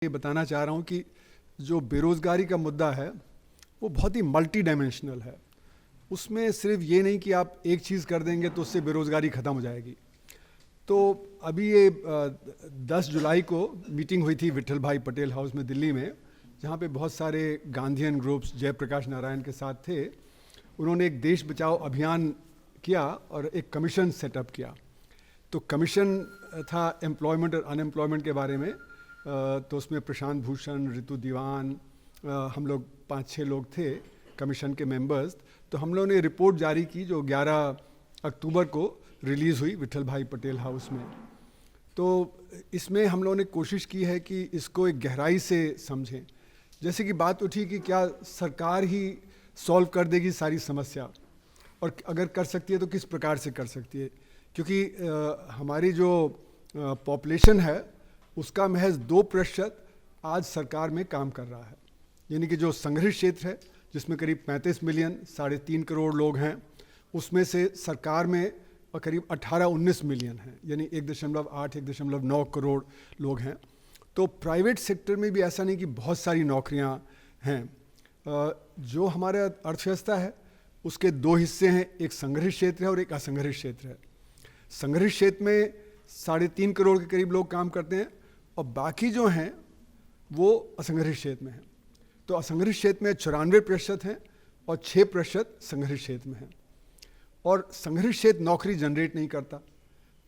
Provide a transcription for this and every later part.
ये बताना चाह रहा हूँ कि जो बेरोज़गारी का मुद्दा है वो बहुत ही मल्टी डायमेंशनल है। उसमें सिर्फ ये नहीं कि आप एक चीज़ कर देंगे तो उससे बेरोज़गारी ख़त्म हो जाएगी। तो अभी ये 10 जुलाई को मीटिंग हुई थी विठल भाई पटेल हाउस में दिल्ली में, जहाँ पे बहुत सारे गांधीयन ग्रुप्स जयप्रकाश नारायण के साथ थे। उन्होंने एक देश बचाओ अभियान किया और एक कमीशन सेटअप किया। तो कमीशन था एम्प्लॉयमेंट और अनएम्प्लॉयमेंट के बारे में। तो उसमें प्रशांत भूषण, ऋतु दीवान, हम लोग 5-6 लोग थे कमीशन के मेंबर्स। तो हम लोगों ने रिपोर्ट जारी की जो 11 अक्टूबर को रिलीज़ हुई विठल भाई पटेल हाउस में। तो इसमें हम लोगों ने कोशिश की है कि इसको एक गहराई से समझें। जैसे कि बात उठी कि क्या सरकार ही सॉल्व कर देगी सारी समस्या, और अगर कर सकती है तो किस प्रकार से कर सकती है, क्योंकि हमारी जो पॉपुलेशन है उसका महज 2% आज सरकार में काम कर रहा है। यानी कि जो संघर्ष क्षेत्र है जिसमें करीब 35 मिलियन 3.5 करोड़ लोग हैं, उसमें से सरकार में करीब 18-19 मिलियन हैं, यानी 1.8-1.9 करोड़ लोग हैं। तो प्राइवेट सेक्टर में भी ऐसा नहीं कि बहुत सारी नौकरियां हैं। जो हमारा अर्थव्यवस्था है उसके 2 हिस्से हैं, एक संघर्ष क्षेत्र है और एक असंघर्ष क्षेत्र है। संघर्ष क्षेत्र में 3.5 करोड़ के करीब लोग काम करते हैं और बाकी जो हैं वो असंघर्ष क्षेत्र में हैं। तो असंघर्ष क्षेत्र में 94% हैं और 6% संघर्ष क्षेत्र में हैं। और संघर्ष क्षेत्र नौकरी जनरेट नहीं करता।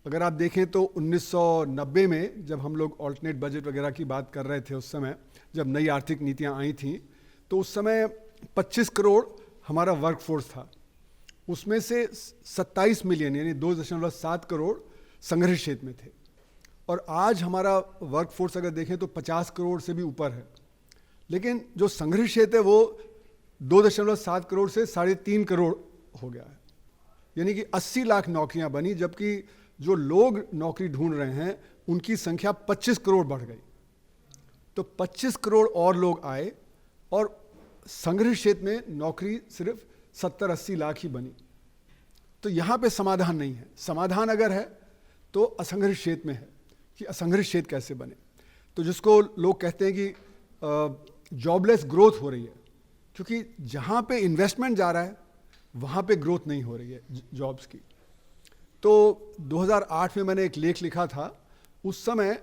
अगर आप देखें तो 1990 में जब हम लोग ऑल्टरनेट बजट वगैरह की बात कर रहे थे, उस समय जब नई आर्थिक नीतियां आई थीं, तो उस समय 25 करोड़ हमारा वर्कफोर्स था। उसमें से 27 मिलियन यानी 2.7 करोड़ संघर्ष क्षेत्र में थे। और आज हमारा वर्कफोर्स अगर देखें तो 50 करोड़ से भी ऊपर है। लेकिन जो संघर्ष क्षेत्र है वो 2.7 करोड़ से 3.5 करोड़ हो गया है। यानी कि 80 लाख नौकरियां बनी, जबकि जो लोग नौकरी ढूंढ रहे हैं उनकी संख्या 25 करोड़ बढ़ गई। तो 25 करोड़ और लोग आए और संघर्ष क्षेत्र में नौकरी सिर्फ 70-80 लाख ही बनी। तो यहाँ पे समाधान नहीं है। समाधान अगर है तो असंघर्ष क्षेत्र में है कि असंघर्ष क्षेत्र कैसे बने। तो जिसको लोग कहते हैं कि जॉबलेस ग्रोथ हो रही है, क्योंकि जहाँ पे इन्वेस्टमेंट जा रहा है वहाँ पे ग्रोथ नहीं हो रही है जॉब्स की। तो 2008 में मैंने एक लेख लिखा था। उस समय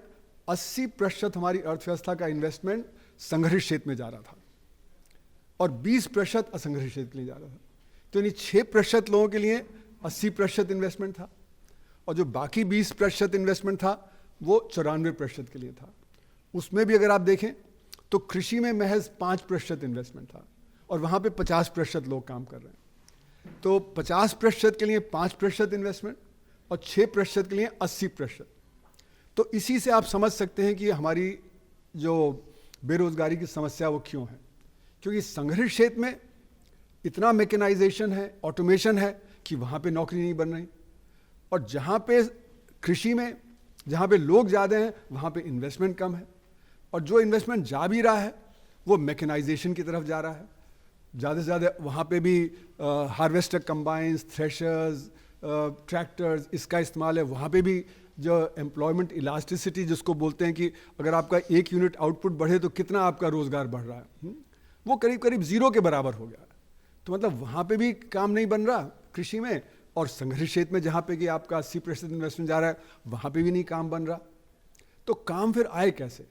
80% हमारी अर्थव्यवस्था का इन्वेस्टमेंट संघर्ष क्षेत्र में जा रहा था और 20% असंघर्ष क्षेत्र के लिए जा रहा था। तो यानी 6% लोगों के लिए 80% इन्वेस्टमेंट था और जो बाकी 20% इन्वेस्टमेंट था वो 94% के लिए था। उसमें भी अगर आप देखें तो कृषि में महज 5% इन्वेस्टमेंट था और वहाँ पे 50% लोग काम कर रहे हैं। तो 50% के लिए 5% इन्वेस्टमेंट और 6% के लिए 80%। तो इसी से आप समझ सकते हैं कि हमारी जो बेरोजगारी की समस्या वो क्यों है। क्योंकि संघर्ष क्षेत्र में इतना मैकेनाइजेशन है, ऑटोमेशन है कि वहाँ पे नौकरी नहीं बन रही, और जहाँ पे कृषि में जहाँ पे लोग ज़्यादा हैं वहाँ पे इन्वेस्टमेंट कम है, और जो इन्वेस्टमेंट जा भी रहा है वो मैकेनाइजेशन की तरफ जा रहा है। ज़्यादा से ज़्यादा वहाँ पे भी हार्वेस्टर, कंबाइंस, थ्रेशर्स, ट्रैक्टर्स, इसका इस्तेमाल है। वहाँ पे भी जो एम्प्लॉयमेंट इलास्टिसिटी जिसको बोलते हैं कि अगर आपका 1 यूनिट आउटपुट बढ़े तो कितना आपका रोज़गार बढ़ रहा है, वो करीब करीब 0 के बराबर हो गया है। तो मतलब वहाँ पे भी काम नहीं बन रहा कृषि में, और संघर्ष क्षेत्र में जहाँ पे कि आपका 80% इन्वेस्टमेंट जा रहा है वहाँ पे भी नहीं काम बन रहा। तो काम फिर आए कैसे?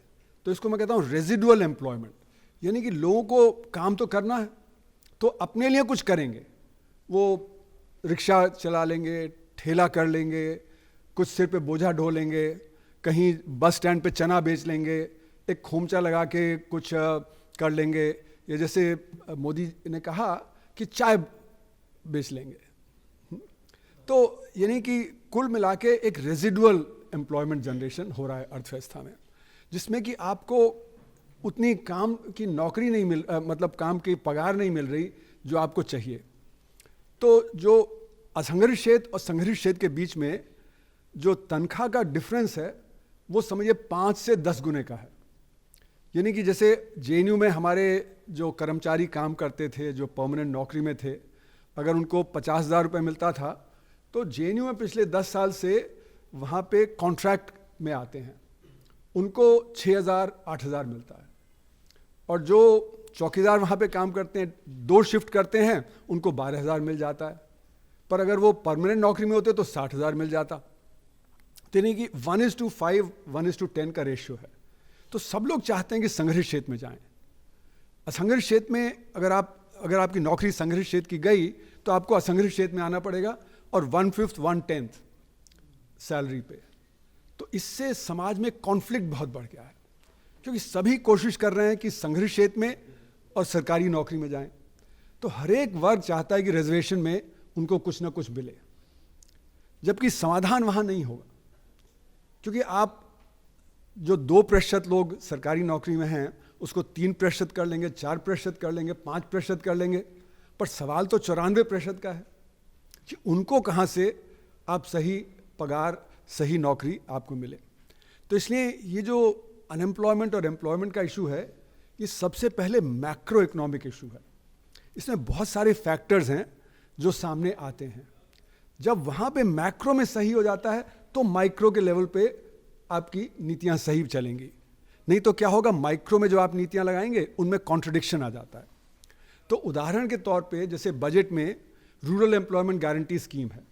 तो इसको मैं कहता हूँ रेजिडुअल एम्प्लॉयमेंट। यानी कि लोगों को काम तो करना है तो अपने लिए कुछ करेंगे। वो रिक्शा चला लेंगे, ठेला कर लेंगे, कुछ सिर पे बोझा ढो लेंगे, कहीं बस स्टैंड पे चना बेच लेंगे, एक खोमचा लगा के कुछ कर लेंगे, या जैसे मोदी ने कहा कि चाय बेच लेंगे। तो यानी कि कुल मिला के एक रेजिडुअल एम्प्लॉयमेंट जनरेशन हो रहा है अर्थव्यवस्था में, जिसमें कि आपको उतनी काम की नौकरी नहीं मतलब काम की पगार नहीं मिल रही जो आपको चाहिए। तो जो असंघर्ष क्षेत्र और संघर्ष क्षेत्र के बीच में जो तनख्वाह का डिफरेंस है वो समझिए 5 से 10 गुने का है। यानी कि जैसे जेएनयू में हमारे जो कर्मचारी काम करते थे, जो परमानेंट नौकरी में थे, अगर उनको 50,000 रुपये मिलता था तो जेएनयू में पिछले 10 साल से वहाँ पे कॉन्ट्रैक्ट में आते हैं उनको 6,000 8,000 मिलता है, और जो चौकीदार वहाँ पे काम करते हैं, 2 शिफ्ट करते हैं, उनको 12,000 मिल जाता है। पर अगर वो परमानेंट नौकरी में होते तो 60,000 मिल जाता। तो यानी कि 1:5 1:10 का रेशियो है। तो सब लोग चाहते हैं कि संघर्ष क्षेत्र में जाएं। असंघर्ष क्षेत्र में अगर आपकी नौकरी संघर्ष क्षेत्र की गई तो आपको असंघर्ष क्षेत्र में आना पड़ेगा, और 1/5 1/10 सैलरी पे। तो इससे समाज में कॉन्फ्लिक्ट बहुत बढ़ गया है, क्योंकि सभी कोशिश कर रहे हैं कि संघर्ष क्षेत्र में और सरकारी नौकरी में जाएं। तो हर एक वर्ग चाहता है कि रिजर्वेशन में उनको कुछ ना कुछ मिले, जबकि समाधान वहां नहीं होगा। क्योंकि आप जो 2% लोग सरकारी नौकरी में हैं उसको 3% कर लेंगे, 4% कर लेंगे, 5% कर लेंगे, पर सवाल तो 94% का है कि उनको कहाँ से आप सही पगार, सही नौकरी आपको मिले। तो इसलिए ये जो अनएम्प्लॉयमेंट और एम्प्लॉयमेंट का इशू है, ये सबसे पहले मैक्रो इकोनॉमिक इशू है। इसमें बहुत सारे फैक्टर्स हैं जो सामने आते हैं। जब वहाँ पे मैक्रो में सही हो जाता है तो माइक्रो के लेवल पे आपकी नीतियाँ सही चलेंगी। नहीं तो क्या होगा, माइक्रो में जो आप नीतियाँ लगाएंगे उनमें कॉन्ट्रडिक्शन आ जाता है। तो उदाहरण के तौर पे जैसे बजट में रूरल एम्प्लॉयमेंट गारंटी स्कीम है,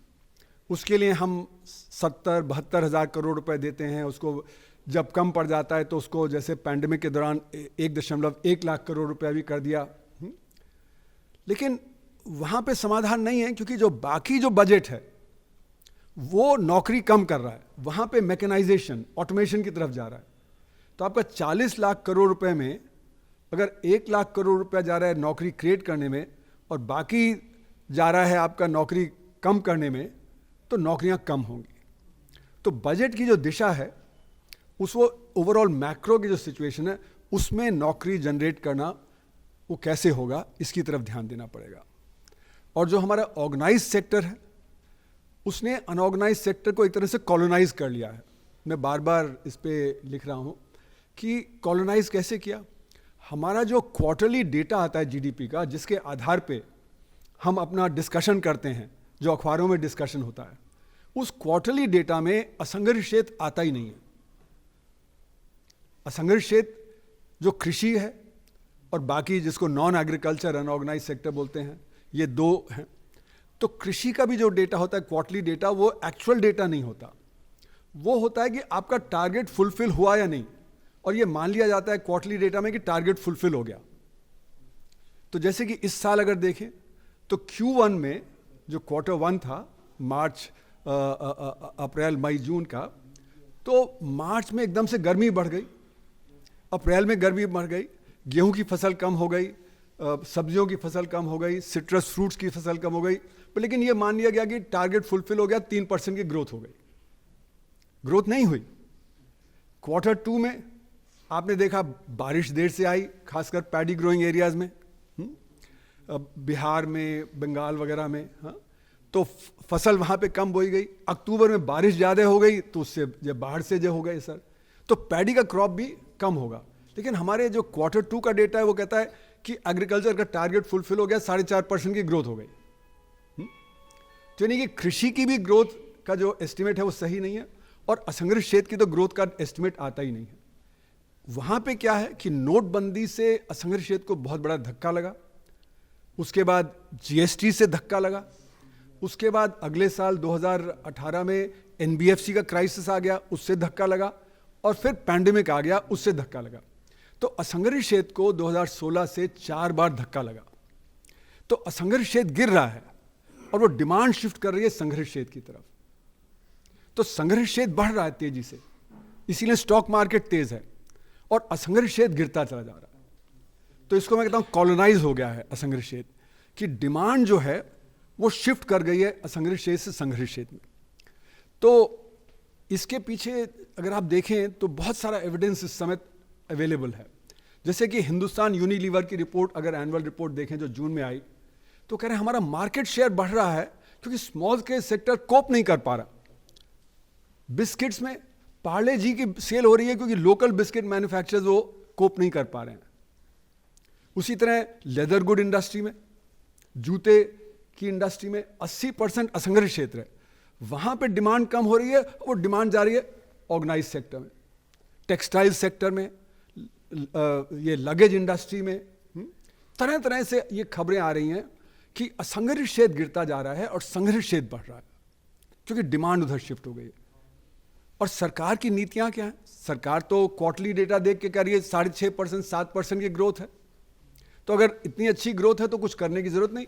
उसके लिए हम 70-72 हज़ार करोड़ रुपए देते हैं। उसको जब कम पड़ जाता है तो उसको जैसे पैंडेमिक के दौरान 1.1 लाख करोड़ रुपया भी कर दिया। लेकिन वहाँ पे समाधान नहीं है, क्योंकि जो बाकी जो बजट है वो नौकरी कम कर रहा है, वहाँ पे मैकेनाइजेशन, ऑटोमेशन की तरफ जा रहा है। तो आपका 40 लाख करोड़ रुपए में अगर 1 लाख करोड़ रुपया जा रहा है नौकरी क्रिएट करने में और बाकी जा रहा है आपका नौकरी कम करने में, तो नौकरियां कम होंगी। तो बजट की जो दिशा है उस वो ओवरऑल मैक्रो की जो सिचुएशन है उसमें नौकरी जनरेट करना वो कैसे होगा, इसकी तरफ ध्यान देना पड़ेगा। और जो हमारा ऑर्गेनाइज सेक्टर है उसने अनऑर्गेनाइज सेक्टर को एक तरह से कॉलोनाइज कर लिया है। मैं बार बार इस पे लिख रहा हूँ कि कॉलोनाइज कैसे किया। हमारा जो क्वार्टरली डेटा आता है जीडीपी का, जिसके आधार पे हम अपना डिस्कशन करते हैं, जो अखबारों में डिस्कशन होता है, उस क्वार्टरली डेटा में असंगठित क्षेत्र आता ही नहीं है। असंगठित क्षेत्र जो कृषि है और बाकी जिसको नॉन एग्रीकल्चर अनऑर्गेनाइज सेक्टर बोलते हैं, ये 2 हैं। तो कृषि का भी जो डेटा होता है क्वार्टरली डेटा, वो एक्चुअल डेटा नहीं होता। वो होता है कि आपका टारगेट फुलफिल हुआ या नहीं, और ये मान लिया जाता है क्वार्टरली डेटा में कि टारगेट फुलफिल हो गया। तो जैसे कि इस साल अगर देखें तो Q1 में जो Q1 था, मार्च अप्रैल मई जून का, तो मार्च में एकदम से गर्मी बढ़ गई, अप्रैल में गर्मी बढ़ गई, गेहूं की फसल कम हो गई, सब्जियों की फसल कम हो गई, सिट्रस फ्रूट्स की फसल कम हो गई। पर लेकिन ये मान लिया गया कि टारगेट फुलफिल हो गया, 3% की ग्रोथ हो गई। ग्रोथ नहीं हुई। Q2 में आपने देखा बारिश देर से आई, खासकर पैडी ग्रोइंग एरियाज में, बिहार में, बंगाल वगैरह में, हाँ, तो फसल वहाँ पे कम बोई गई। अक्टूबर में बारिश ज़्यादा हो गई तो उससे जब बाढ़ से जो हो गए सर, तो पैडी का क्रॉप भी कम होगा। लेकिन हमारे जो Q2 का डेटा है वो कहता है कि एग्रीकल्चर का टारगेट फुलफिल हो गया, 4.5% की ग्रोथ हो गई। तो यानी कि कृषि की भी ग्रोथ का जो एस्टिमेट है वो सही नहीं है, और असंगठित क्षेत्र की तो ग्रोथ का एस्टिमेट आता ही नहीं है। वहाँ पे क्या है कि नोटबंदी से असंगठित क्षेत्र को बहुत बड़ा धक्का लगा, उसके बाद जीएसटी से धक्का लगा, उसके बाद अगले साल 2018 में एनबीएफसी का क्राइसिस आ गया, उससे धक्का लगा, और फिर पैंडेमिक आ गया, उससे धक्का लगा। तो असंगठित क्षेत्र को 2016 से 4 बार धक्का लगा। तो असंगठित क्षेत्र गिर रहा है और वो डिमांड शिफ्ट कर रही है संगठित क्षेत्र की तरफ। तो संगठित क्षेत्र बढ़ रहा है तेजी से, इसीलिए स्टॉक मार्केट तेज है, और असंगठित क्षेत्र गिरता चला जा रहा है। तो इसको मैं कहता हूं कॉलोनाइज हो गया है असंगठित क्षेत्र की। डिमांड जो है वो शिफ्ट कर गई है असंगठित क्षेत्र से संगठित क्षेत्र में। तो इसके पीछे अगर आप देखें तो बहुत सारा एविडेंस इस समय अवेलेबल है। जैसे कि हिंदुस्तान यूनिलीवर की रिपोर्ट, अगर एनुअल रिपोर्ट देखें जो जून में आई, तो कह रहे हैं हमारा मार्केट शेयर बढ़ रहा है क्योंकि स्मॉल स्केल सेक्टर कोप नहीं कर पा रहा। बिस्किट्स में पार्ले जी की सेल हो रही है क्योंकि लोकल बिस्किट मैन्युफैक्चरर्स वो कोप नहीं कर पा रहे हैं। उसी तरह लेदर गुड इंडस्ट्री में, जूते की इंडस्ट्री में 80% असंगठित क्षेत्र है, वहां पे डिमांड कम हो रही है, वो डिमांड जा रही है ऑर्गेनाइज सेक्टर में। टेक्सटाइल सेक्टर में, ये लगेज इंडस्ट्री में, तरह तरह से ये खबरें आ रही हैं कि असंगठित क्षेत्र गिरता जा रहा है और संगठित क्षेत्र बढ़ रहा है, क्योंकि डिमांड उधर शिफ्ट हो गई है। और सरकार की नीतियां क्या हैं? सरकार तो क्वार्टरली डेटा देख के कह रही है 6.5%, 7% की ग्रोथ है। तो अगर इतनी अच्छी ग्रोथ है तो कुछ करने की जरूरत नहीं।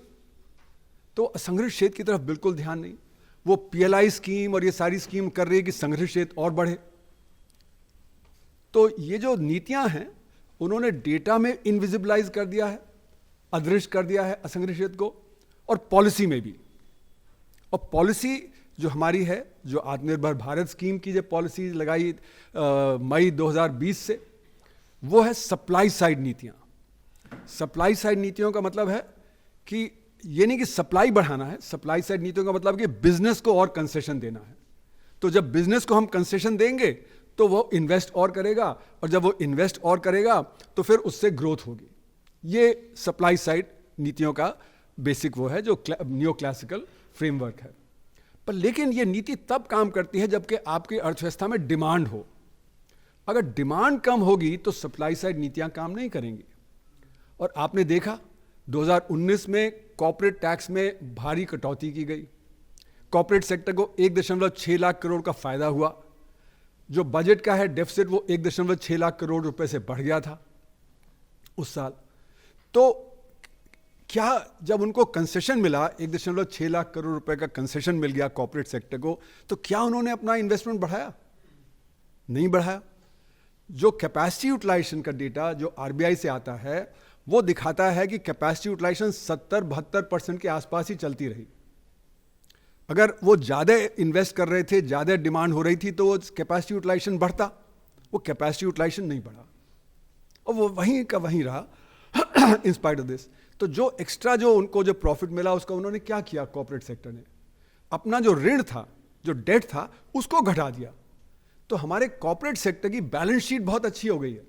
तो असंगठित क्षेत्र की तरफ बिल्कुल ध्यान नहीं। वो PLI स्कीम और ये सारी स्कीम कर रही है कि संगठित क्षेत्र और बढ़े। तो ये जो नीतियां हैं उन्होंने डेटा में इनविजिबलाइज कर दिया है, अदृश्य कर दिया है असंगठित क्षेत्र को, और पॉलिसी में भी। और पॉलिसी जो हमारी है, जो आत्मनिर्भर भारत स्कीम की जो पॉलिसी लगाई मई 2020 से, वो है सप्लाई साइड नीतियां। सप्लाई साइड नीतियों का मतलब है कि ये नहीं कि सप्लाई बढ़ाना है, सप्लाई साइड नीतियों का मतलब कि बिजनेस को और कंसेशन देना है। तो जब बिजनेस को हम कंसेशन देंगे तो वो इन्वेस्ट और करेगा, और जब वो इन्वेस्ट और करेगा तो फिर उससे ग्रोथ होगी। ये सप्लाई साइड नीतियों का बेसिक वो है जो न्यो क्लासिकल फ्रेमवर्क है। पर लेकिन ये नीति तब काम करती है जबकि आपकी अर्थव्यवस्था में डिमांड हो। अगर डिमांड कम होगी तो सप्लाई साइड नीतियां काम नहीं करेंगी। और आपने देखा 2019 में कॉर्पोरेट टैक्स में भारी कटौती की गई। कॉर्पोरेट सेक्टर को 1.6 लाख करोड़ का फायदा हुआ। जो बजट का है डेफिसिट वो 1.6 लाख करोड़ रुपए से बढ़ गया था उस साल। तो क्या जब उनको कंसेशन मिला, 1.6 लाख करोड़ रुपए का कंसेशन मिल गया कॉर्पोरेट सेक्टर को, तो क्या उन्होंने अपना इन्वेस्टमेंट बढ़ाया? नहीं बढ़ाया। जो कैपेसिटी यूटिलाइजेशन का डेटा जो RBI से आता है वो दिखाता है कि कैपेसिटी यूटिलाइजेशन 70-72% के आसपास ही चलती रही। अगर वो ज़्यादा इन्वेस्ट कर रहे थे, ज़्यादा डिमांड हो रही थी, तो वो कैपेसिटी यूटिलाइजेशन बढ़ता। वो कैपेसिटी यूटिलाइजेशन नहीं बढ़ा और वो वहीं का वहीं रहा इन स्पाइट ऑफ दिस। तो जो एक्स्ट्रा जो उनको जो प्रॉफिट मिला उसका उन्होंने क्या किया? कॉर्पोरेट सेक्टर ने अपना जो ऋण था, जो डेट था, उसको घटा दिया। तो हमारे कॉर्पोरेट सेक्टर की बैलेंस शीट बहुत अच्छी हो गई है,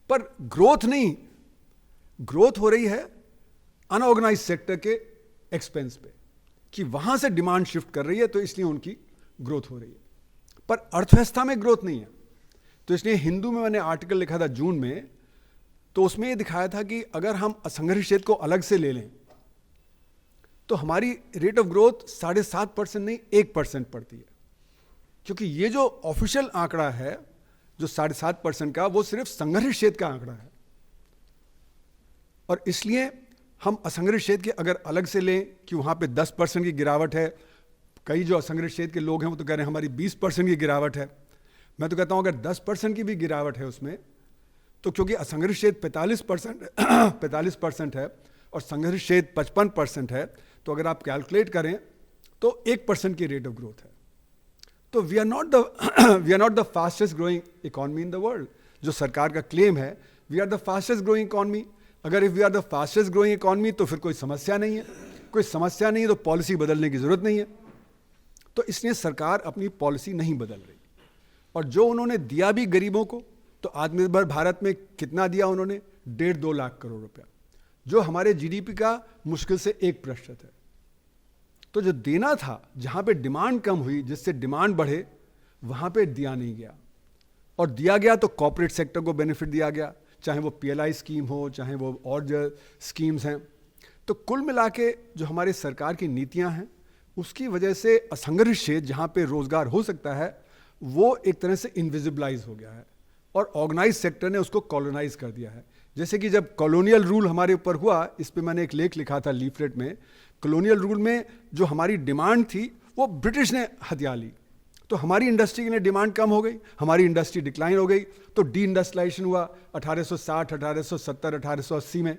पर ग्रोथ नहीं। ग्रोथ हो रही है अनऑर्गेनाइज सेक्टर के एक्सपेंस पे, कि वहां से डिमांड शिफ्ट कर रही है, तो इसलिए उनकी ग्रोथ हो रही है, पर अर्थव्यवस्था में ग्रोथ नहीं है। तो इसलिए हिंदू में मैंने आर्टिकल लिखा था जून में, तो उसमें यह दिखाया था कि अगर हम असंगठित क्षेत्र को अलग से ले लें तो हमारी रेट ऑफ ग्रोथ 7.5% नहीं 1% पड़ती है। क्योंकि ये जो ऑफिशियल आंकड़ा है जो 7.5% का, वो सिर्फ संगठित क्षेत्र का आंकड़ा है। और इसलिए हम असंगठित क्षेत्र के अगर अलग से लें कि वहां पे 10% की गिरावट है, कई जो असंगठित क्षेत्र के लोग हैं वो तो कह रहे हैं हमारी 20% की गिरावट है। मैं तो कहता हूं अगर 10% की भी गिरावट है उसमें, तो क्योंकि असंगठित क्षेत्र 45% है और संगठित क्षेत्र 55% है, तो अगर आप कैलकुलेट करें तो 1% की रेट ऑफ ग्रोथ है। तो we are not the fastest growing economy in the world. जो सरकार का क्लेम है, we are the fastest growing economy. अगर if we are the fastest growing economy तो फिर कोई समस्या नहीं है। कोई समस्या नहीं है तो पॉलिसी बदलने की जरूरत नहीं है। तो इसलिए सरकार अपनी पॉलिसी नहीं बदल रही। और जो उन्होंने दिया भी गरीबों को, तो आत्मनिर्भर भारत में कितना दिया उन्होंने? 1.5-2 लाख करोड़ रुपया, जो हमारे GDP का मुश्किल से 1% है। तो जो देना था, जहां पे डिमांड कम हुई, जिससे डिमांड बढ़े, वहां पे दिया नहीं गया। और दिया गया तो कॉर्पोरेट सेक्टर को बेनिफिट दिया गया, चाहे वो PLI स्कीम हो, चाहे वो और जो स्कीम्स हैं। तो कुल मिला के जो हमारे सरकार की नीतियां हैं, उसकी वजह से असंगठित क्षेत्र जहां पे रोजगार हो सकता है, वो एक तरह से इनविजिबलाइज हो गया है और ऑर्गेनाइज सेक्टर ने उसको कॉलोनाइज कर दिया है। जैसे कि जब कॉलोनियल रूल हमारे ऊपर हुआ, इस पे मैंने एक लेख लिखा था लीफलेट में। कॉलोनियल रूल में जो हमारी डिमांड थी वो ब्रिटिश ने हथिया ली, तो हमारी इंडस्ट्री की डिमांड कम हो गई, हमारी इंडस्ट्री डिक्लाइन हो गई। तो डी इंडस्ट्रियलाइजेशन हुआ 1860, 1870, 1880 में।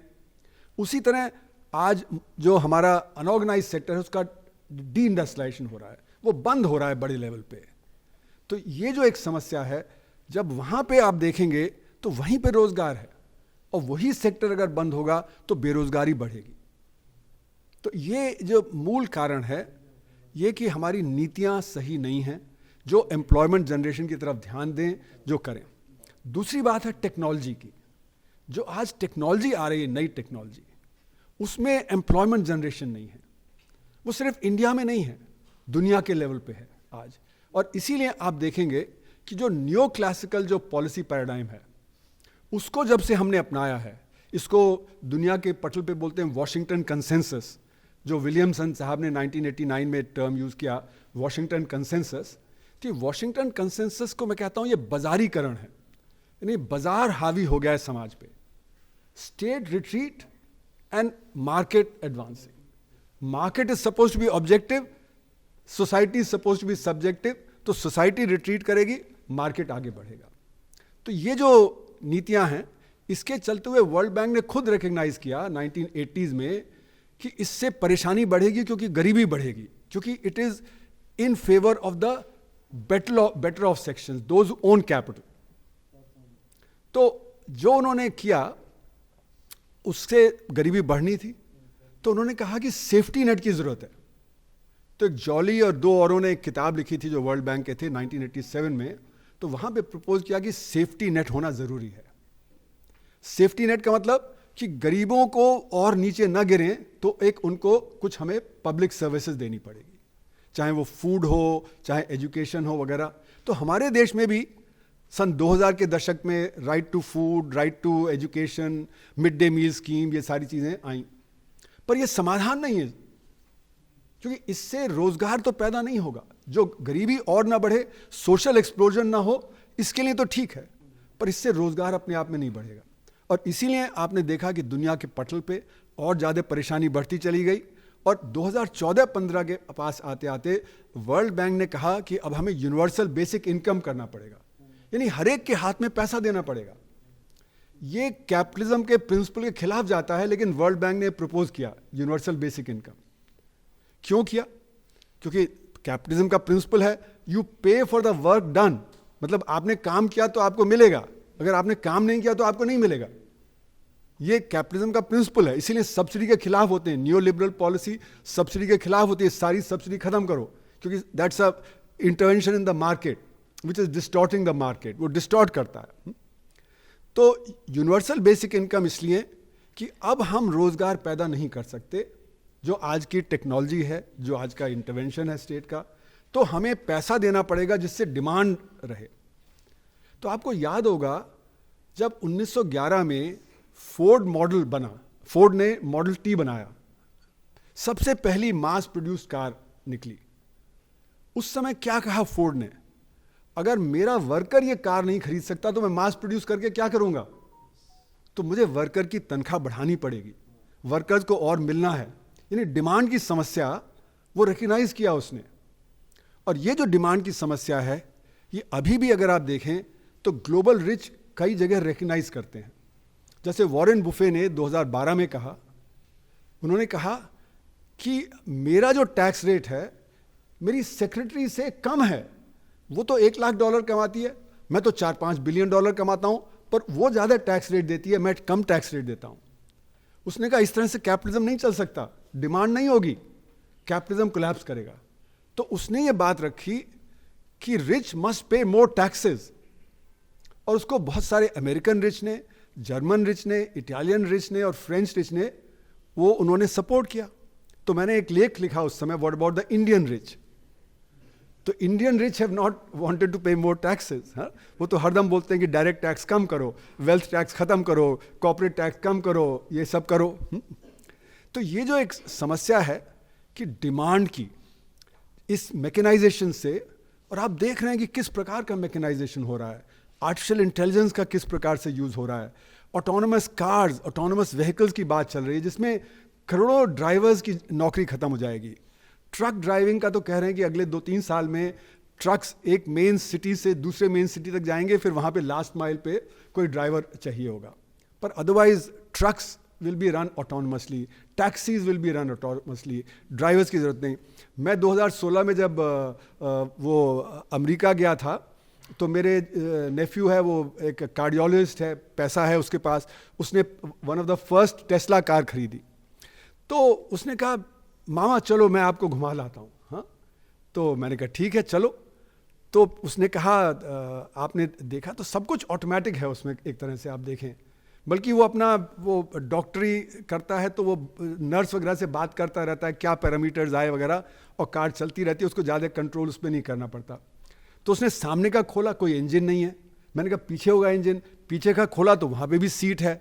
उसी तरह आज जो हमारा अनऑर्गेनाइज सेक्टर है उसका डी इंडस्ट्रियलाइजेशन हो रहा है, वो बंद हो रहा है बड़े लेवल पे। तो ये जो एक समस्या है, जब वहां पे आप देखेंगे तो वहीं पे रोजगार है, और वही सेक्टर अगर बंद होगा तो बेरोजगारी बढ़ेगी। तो ये जो मूल कारण है, ये कि हमारी नीतियां सही नहीं हैं, जो एम्प्लॉयमेंट जनरेशन की तरफ ध्यान दें, जो करें। दूसरी बात है टेक्नोलॉजी की। जो आज टेक्नोलॉजी आ रही है, नई टेक्नोलॉजी, उसमें एम्प्लॉयमेंट जनरेशन नहीं है। वो सिर्फ इंडिया में नहीं है, दुनिया के लेवल पे है आज। और इसीलिए आप देखेंगे कि जो न्यो क्लासिकल जो पॉलिसी पैराडाइम है, उसको जब से हमने अपनाया है, इसको दुनिया के पटल पे बोलते हैं वॉशिंगटन कंसेंसस, जो विलियमसन साहब ने 1989 में टर्म यूज़ किया, वॉशिंगटन कंसेंसस। तो वॉशिंगटन कंसेंसस को मैं कहता हूँ ये बाजारीकरण है, यानी बाजार हावी हो गया है समाज पे। State retreat and market advancing. Market is suppose to be objective, society is suppose to be subjective. तो सोसाइटी रिट्रीट करेगी, मार्केट आगे बढ़ेगा। तो ये जो नीतियां हैं, इसके चलते हुए वर्ल्ड बैंक ने खुद रिकग्नाइज किया 1980s में कि इससे परेशानी बढ़ेगी, क्योंकि गरीबी बढ़ेगी, क्योंकि it is in favour of the better of sections, those own capital. तो जो उन्होंने किया उससे गरीबी बढ़नी थी, तो उन्होंने कहा कि सेफ्टी नेट की जरूरत है। तो एक जॉली और दो औरों ने एक किताब लिखी थी जो वर्ल्ड बैंक के थे 1987 में। तो वहां पे प्रपोज किया कि सेफ्टी नेट होना जरूरी है। सेफ्टी नेट का मतलब कि गरीबों को और नीचे न गिरें, तो एक उनको कुछ हमें पब्लिक सर्विसेज देनी पड़ेगी, चाहे वो फूड हो, चाहे एजुकेशन हो वगैरह। तो हमारे देश में भी सन 2000 के दशक में right to food, right to education, mid day meal scheme, ये सारी चीज़ें आई। पर ये समाधान नहीं है, क्योंकि इससे रोजगार तो पैदा नहीं होगा। जो गरीबी और ना बढ़े, सोशल एक्सप्लोजन ना हो, इसके लिए तो ठीक है, पर इससे रोजगार अपने आप में नहीं बढ़ेगा। और इसीलिए आपने देखा कि दुनिया के पटल पे और ज़्यादा परेशानी बढ़ती चली गई। और 2014-15 के पास आते आते वर्ल्ड बैंक ने कहा कि अब हमें यूनिवर्सल बेसिक इनकम करना पड़ेगा, यानी हर एक के हाथ में पैसा देना पड़ेगा। ये कैपिटलिज्म के प्रिंसिपल के खिलाफ जाता है, लेकिन वर्ल्ड बैंक ने प्रपोज किया यूनिवर्सल बेसिक इनकम। क्यों किया? क्योंकि कैपिटलिज्म का प्रिंसिपल है यू पे फॉर द वर्क डन, मतलब आपने काम किया तो आपको मिलेगा, अगर आपने काम नहीं किया तो आपको नहीं मिलेगा। ये कैपिटलिज्म का प्रिंसिपल है। इसीलिए सब्सिडी के खिलाफ होते हैं, नियो लिबरल पॉलिसी सब्सिडी के खिलाफ होती है। सारी सब्सिडी खत्म करो, क्योंकि that's a intervention in the market which is distorting the market, वो डिस्टॉर्ट करता है। तो यूनिवर्सल बेसिक इनकम इसलिए कि अब हम रोजगार पैदा नहीं कर सकते, जो आज की टेक्नोलॉजी है, जो आज का इंटरवेंशन है स्टेट का, तो हमें पैसा देना पड़ेगा जिससे डिमांड रहे। तो आपको याद होगा जब 1911 में फोर्ड मॉडल बना, फोर्ड ने मॉडल टी बनाया, सबसे पहली मास प्रोड्यूस्ड कार निकली। उस समय क्या कहा फोर्ड ने, अगर मेरा वर्कर ये कार नहीं खरीद सकता तो मैं मास प्रोड्यूस करके क्या करूंगा? तो मुझे वर्कर की तनख्वाह बढ़ानी पड़ेगी, वर्कर्स को और मिलना है, यानी डिमांड की समस्या वो रिकग्नाइज किया उसने। और ये जो डिमांड की समस्या है, ये अभी भी अगर आप देखें तो ग्लोबल रिच कई जगह रिकग्नाइज करते हैं। जैसे वॉरेन बुफे ने 2012 में कहा, उन्होंने कहा कि मेरा जो टैक्स रेट है मेरी सेक्रेटरी से कम है, वो तो $1 लाख कमाती है, मैं तो $4-5 बिलियन कमाता हूं, पर वो ज़्यादा टैक्स रेट देती है, मैं कम टैक्स रेट देता हूं। उसने कहा इस तरह से कैपिटलिज्म नहीं चल सकता, डिमांड नहीं होगी, कैपिटलिज्म कोलैप्स करेगा। तो उसने ये बात रखी कि rich must pay more taxes, और उसको बहुत सारे अमेरिकन रिच ने, जर्मन रिच ने, इटालियन रिच ने और फ्रेंच रिच ने वो उन्होंने सपोर्ट किया। तो मैंने एक लेख लिखा उस समय, what about the Indian rich. तो Indian rich have not wanted to pay more taxes. वो तो हरदम बोलते हैं कि डायरेक्ट टैक्स कम करो, वेल्थ टैक्स खत्म करो, कॉर्पोरेट टैक्स कम करो, ये सब करो। तो ये जो एक समस्या है कि डिमांड की, इस मैकेनाइजेशन से, और आप देख रहे हैं कि किस प्रकार का मैकेनाइजेशन हो रहा है, आर्टिफिशियल इंटेलिजेंस का किस प्रकार से यूज हो रहा है, ऑटोनोमस कार्स, ऑटोनोमस व्हीकल्स की बात चल रही है, जिसमें करोड़ों ड्राइवर्स की नौकरी खत्म हो जाएगी। ट्रक ड्राइविंग का तो कह रहे हैं कि अगले 2-3 साल में ट्रक्स एक मेन सिटी से दूसरे मेन सिटी तक जाएंगे, फिर वहां पे लास्ट माइल पे कोई ड्राइवर चाहिए होगा। पर otherwise trucks will be run autonomously, taxis will be run autonomously, drivers की जरूरत नहीं। मैं 2016 में जब वो अमेरिका गया था, तो मेरे नेफ्यू है, वो एक कार्डियोलॉजिस्ट है, पैसा है उसके पास, उसने one of the first Tesla car खरीदी। तो उसने कहा मामा चलो मैं आपको घुमा लाता हूँ। हाँ, तो मैंने कहा ठीक है चलो। तो उसने कहा आपने देखा तो सब कुछ ऑटोमेटिक है उसमें, एक तरह से आप देखें, बल्कि वो अपना वो डॉक्टरी करता है, तो वो नर्स वगैरह से बात करता रहता है क्या पैरामीटर्स आए वगैरह, और कार चलती रहती है, उसको ज़्यादा कंट्रोल उस पर नहीं करना पड़ता। तो उसने सामने का खोला, कोई इंजन नहीं है। मैंने कहा पीछे होगा इंजन, पीछे का खोला तो वहाँ पे भी सीट है।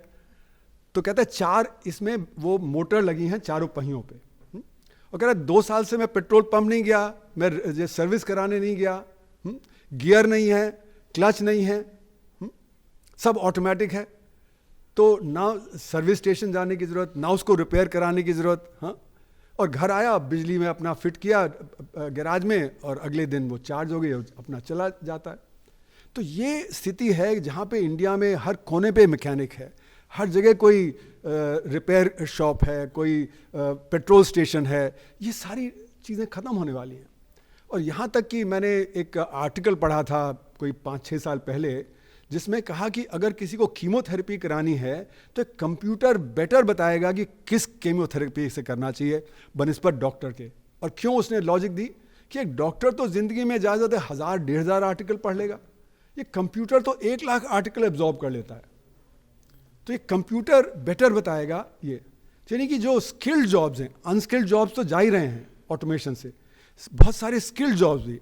तो कहता है 4 इसमें वो मोटर लगी हैं चारों पहियों पे। और कह रहा है 2 साल से मैं पेट्रोल पंप नहीं गया, मैं सर्विस कराने नहीं गया, गियर नहीं है, क्लच नहीं है, सब ऑटोमेटिक है। तो ना सर्विस स्टेशन जाने की ज़रूरत, ना उसको रिपेयर कराने की ज़रूरत। हाँ, और घर आया, बिजली में अपना फिट किया गैराज में, और अगले दिन वो चार्ज हो गई, अपना चला जाता है। तो ये स्थिति है जहाँ पे इंडिया में हर कोने पे मैकेनिक है, हर जगह कोई रिपेयर शॉप है, कोई पेट्रोल स्टेशन है। ये सारी चीज़ें ख़त्म होने वाली हैं। और यहाँ तक कि मैंने एक आर्टिकल पढ़ा था कोई 5-6 साल पहले, जिसमें कहा कि अगर किसी को कीमोथेरेपी करानी है तो एक कंप्यूटर बेटर बताएगा कि किस कीमोथेरेपी से करना चाहिए बनिस्बत डॉक्टर के। और क्यों उसने लॉजिक दी कि एक डॉक्टर तो ज़िंदगी में ज़्यादा से 1000-1500 आर्टिकल पढ़ लेगा, ये कंप्यूटर तो 1 लाख आर्टिकल एब्जॉर्ब कर लेता है। तो ये कंप्यूटर बेटर बताएगा ये। यानी कि जो स्किल्ड जॉब्स हैं, अनस्किल्ड जॉब्स तो जा ही रहे हैं ऑटोमेशन से, बहुत सारे स्किल्ड जॉब्स भी।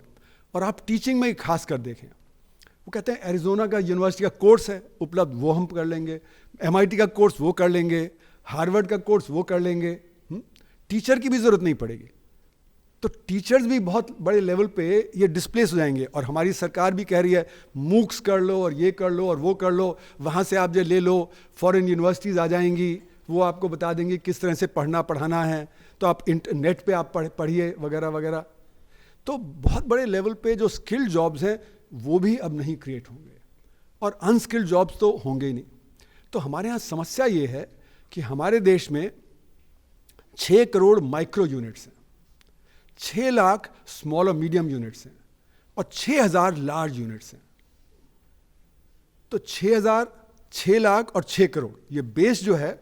और आप टीचिंग में खास कर देखें, वो कहते हैं एरिजोना का यूनिवर्सिटी का कोर्स है उपलब्ध, वो हम कर लेंगे, MIT का कोर्स वो कर लेंगे, हार्वर्ड का कोर्स वो कर लेंगे, टीचर की भी ज़रूरत नहीं पड़ेगी। तो टीचर्स भी बहुत बड़े लेवल पे ये डिस्प्लेस हो जाएंगे। और हमारी सरकार भी कह रही है मूक्स कर लो और ये कर लो और वो कर लो, वहाँ से आप जो ले लो, फॉरेन यूनिवर्सिटीज़ आ जाएंगी, वो आपको बता देंगी किस तरह से पढ़ना पढ़ाना है, तो आप इंटरनेट पे आप पढ़िए वगैरह वगैरह। तो बहुत बड़े लेवल पे जो स्किल्ड जॉब्स हैं वो भी अब नहीं क्रिएट होंगे, और अनस्किल्ड जॉब्स तो होंगे ही नहीं। तो हमारे यहाँ समस्या ये है कि हमारे देश में 6 करोड़ माइक्रो यूनिट्स हैं, 6 लाख स्मॉल और मीडियम यूनिट्स हैं, और 6000 लार्ज यूनिट्स हैं। तो 6000, 6 लाख और 6 करोड़ ये बेस जो है,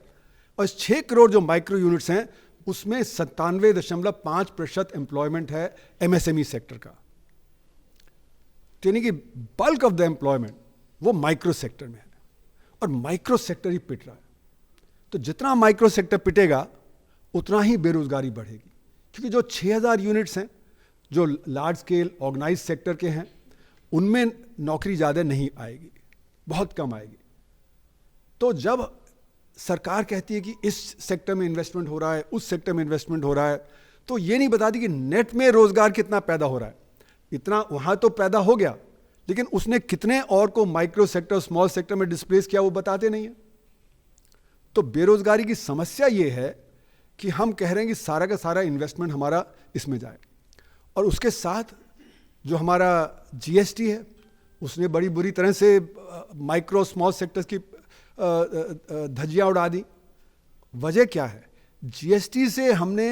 और 6 करोड़ जो माइक्रो यूनिट्स हैं उसमें 97.5% एम्प्लॉयमेंट है MSME सेक्टर का। यानी कि बल्क ऑफ द एम्प्लॉयमेंट वो माइक्रो सेक्टर में है, और माइक्रो सेक्टर ही पिट रहा है। तो जितना माइक्रो सेक्टर पिटेगा उतना ही बेरोजगारी बढ़ेगी, क्योंकि जो 6000 यूनिट्स हैं जो लार्ज स्केल ऑर्गेनाइज सेक्टर के हैं, उनमें नौकरी ज़्यादा नहीं आएगी, बहुत कम आएगी। तो जब सरकार कहती है कि इस सेक्टर में इन्वेस्टमेंट हो रहा है, उस सेक्टर में इन्वेस्टमेंट हो रहा है, तो ये नहीं बताती कि नेट में रोजगार कितना पैदा हो रहा है। इतना वहाँ तो पैदा हो गया, लेकिन उसने कितने और को माइक्रो सेक्टर, स्मॉल सेक्टर में डिस्प्लेस किया, वो बताते नहीं है। तो बेरोजगारी की समस्या ये है कि हम कह रहे हैं कि सारा का सारा इन्वेस्टमेंट हमारा इसमें जाए, और उसके साथ जो हमारा GST है उसने बड़ी बुरी तरह से माइक्रो स्मॉल सेक्टर्स की धज्जियाँ उड़ा दी। वजह क्या है? GST से हमने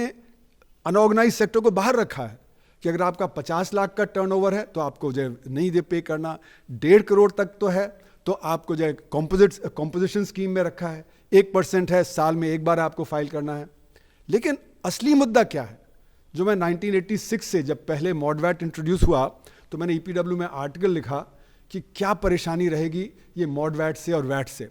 अनऑर्गेनाइज सेक्टर को बाहर रखा है कि अगर आपका 50 लाख का टर्नओवर है तो आपको जो नहीं दे पे करना, 1.5 करोड़ तक तो है तो आपको जो कॉम्पोजिशन स्कीम में रखा है, 1% है, साल में एक बार आपको फाइल करना है। लेकिन असली मुद्दा क्या है? जो मैं 1986 से जब पहले मॉडवैट इंट्रोड्यूस हुआ तो मैंने EPW में आर्टिकल लिखा कि क्या परेशानी रहेगी ये मॉडवैट से और वैट से।